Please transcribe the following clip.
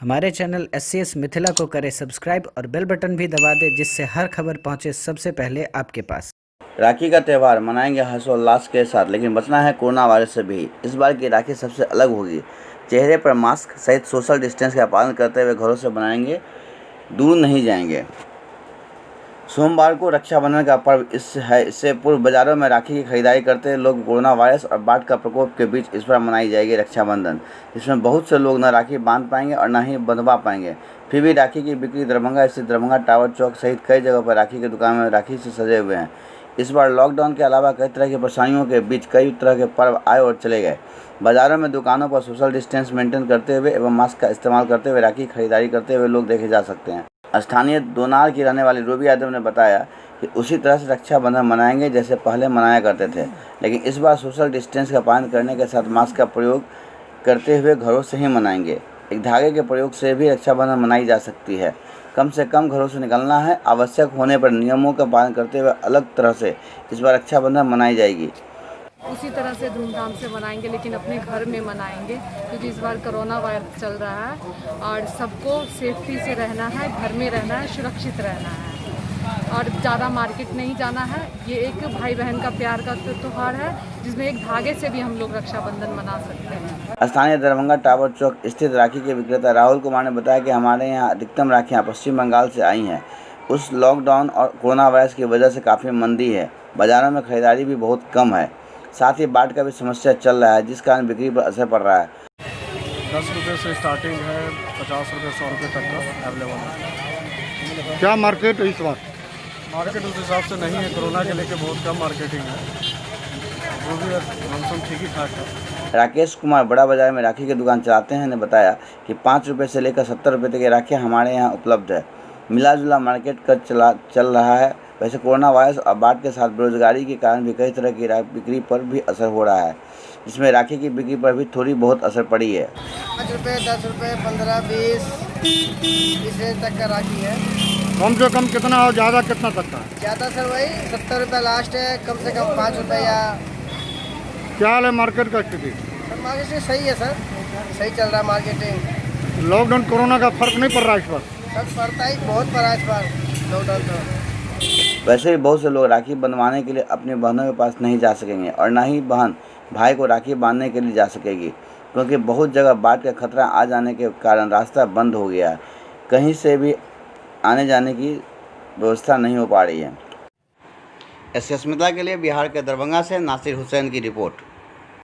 हमारे channel SCS Mithila को करें सब्सक्राइब और बेल बटन भी दबा दें, जिससे हर खबर पहुंचे सबसे पहले आपके पास। राखी का त्यौहार मनाएंगे हर्षोल्लास के साथ, लेकिन बचना है कोरोना वायरस से भी। इस बार की राखी सबसे अलग होगी। चेहरे पर मास्क सहित सोशल डिस्टेंस का पालन करते हुए घरों से बनाएंगे, दूर नहीं जाएंगे। सोमवार को रक्षाबंधन का पर्व इससे पूर्व बाजारों में राखी की खरीदारी करते लोग कोरोना वायरस और बाढ़ का प्रकोप के बीच इस बार मनाई जाएगी रक्षाबंधन, जिसमें बहुत से लोग न राखी बांध पाएंगे और न ही बंधवा पाएंगे। फिर भी राखी की बिक्री दरभंगा स्थित दरभंगा टावर चौक सहित कई जगहों पर राखी की दुकान में राखी से सजे हुए हैं। इस बार लॉकडाउन के अलावा कई तरह की परेशानियों के बीच कई तरह के पर्व आए और चले गए। बाजारों में दुकानों पर सोशल डिस्टेंस मेंटेन करते हुए एवं मास्क का इस्तेमाल करते हुए राखी खरीदारी करते हुए लोग देखे जा सकते हैं। स्थानीय दोनार की रहने वाली रूबी यादव ने बताया कि उसी तरह से रक्षाबंधन मनाएंगे जैसे पहले मनाया करते थे, लेकिन इस बार सोशल डिस्टेंस का पालन करने के साथ मास्क का प्रयोग करते हुए घरों से ही मनाएंगे। एक धागे के प्रयोग से भी रक्षाबंधन मनाई जा सकती है। कम से कम घरों से निकलना है, आवश्यक होने पर नियमों का पालन करते हुए अलग तरह से इस बार रक्षाबंधन मनाई जाएगी। उसी तरह से धूमधाम से मनाएंगे, लेकिन अपने घर में मनाएंगे, क्योंकि इस बार कोरोना वायरस चल रहा है और सबको सेफ्टी से रहना है, घर में रहना है, सुरक्षित रहना है और ज़्यादा मार्केट नहीं जाना है। ये एक भाई बहन का प्यार का त्यौहार है, जिसमें एक धागे से भी हम लोग रक्षाबंधन मना सकते हैं। स्थानीय दरभंगा टावर चौक स्थित राखी के विक्रेता राहुल कुमार ने बताया कि हमारे यहाँ अधिकतम राखियाँ पश्चिम बंगाल से आई हैं। उस लॉकडाउन और कोरोना वायरस की वजह से काफ़ी मंदी है, बाज़ारों में खरीदारी भी बहुत कम है, साथ ही बाढ़ का भी समस्या चल रहा है, जिस कारण बिक्री पर असर पड़ रहा है। 10 रुपये से स्टार्टिंग है, 50 रुपये 100 रुपये तक का अवेलेबल है। क्या मार्केट है इस बार? मार्केट उस हिसाब से नहीं है, कोरोना के लेके बहुत कम मार्केटिंग है, वो भी हम ठीक ही ठाक है। राकेश कुमार बड़ा बाजार में राखी की दुकान चलाते हैं, ने बताया कि 5 रुपये से लेकर 70 रुपये तक की राखियाँ हमारे यहाँ उपलब्ध है। मिला जुला मार्केट का चल रहा है। वैसे कोरोना वायरस और बाढ़ के साथ बेरोजगारी के कारण भी कई तरह की बिक्री पर भी असर हो रहा है, जिसमें राखी की बिक्री पर भी थोड़ी बहुत असर पड़ी है। 5 रुपये, 10 रुपये, 15, 20 रेंज तक का राखी है। कम से कम कितना और ज़्यादा कितना तक का? ज़्यादा सर वही 70 रुपये लास्ट है, कम से कम 5 रुपये या। क्या हाल है मार्केट का स्थिति? सर मार्केट सही है सर, सही चल रहा है मार्केटिंग। लॉकडाउन कोरोना का फर्क नहीं पड़ रहा इस पर? सर पड़ता ही बहुत पड़ा इस बार लॉकडाउन तो। वैसे भी बहुत से लोग राखी बंधवाने के लिए अपनी बहनों के पास नहीं जा सकेंगे और ना ही बहन भाई को राखी बांधने के लिए जा सकेगी, क्योंकि बहुत जगह बाढ़ का खतरा आ जाने के कारण रास्ता बंद हो गया है। कहीं से भी आने जाने की व्यवस्था नहीं हो पा रही है। SCS मिथिला के लिए बिहार के दरभंगा से नासिर हुसैन की रिपोर्ट।